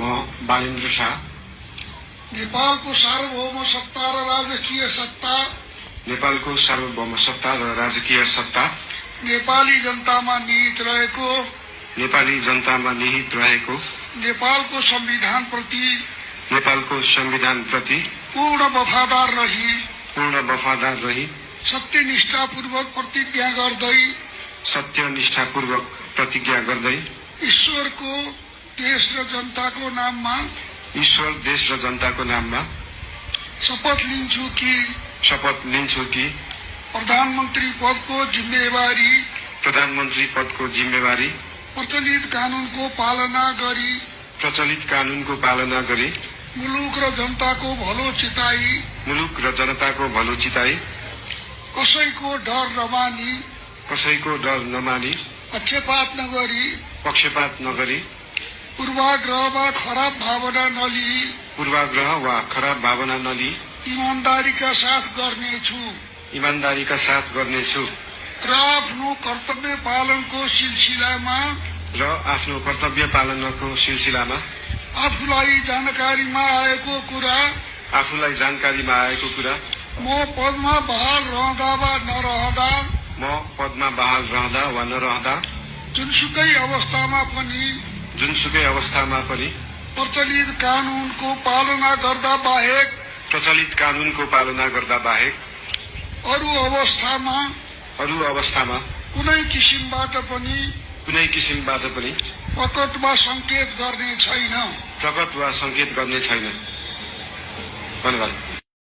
बालेन्द्र शाह नेपालको सार्वभौम सत्ता र राजकीय सत्ता नेपालको सार्वभौम सत्ता र राजकीय सत्ता नेपाली जनतामा निहित रहेको नेपाली जनतामा निहित रहेको नेपालको संविधान प्रति पूर्ण वफादार रही सत्यनिष्ठापूर्वक प्रतिज्ञा गर्दै ईश्वर देश र जनताको नाममा शपथ लिन्छु कि प्रधानमन्त्री पदको जिम्मेवारी प्रचलित कानूनको पालना गरी मुलुक र जनताको भलो चिताई कसैको डर नमानी पक्षपात नगरी पूर्वाग्रह वा खराब भावना नलिई ईमानदारीका साथ गर्नेछु र आफ्नो कर्तव्य पालनको सिलसिलामा आफूलाई जानकारीमा आएको कुरा म पदमा बहाल रहँदा वा नरहँदा जुनसुकै अवस्थामा पनि प्रचलित कानूनको पालना गर्दा बाहेक अरू अवस्थामा कुनै किसिमबाट पनि प्रकट वा संकेत गर्ने छैन। धन्यवाद।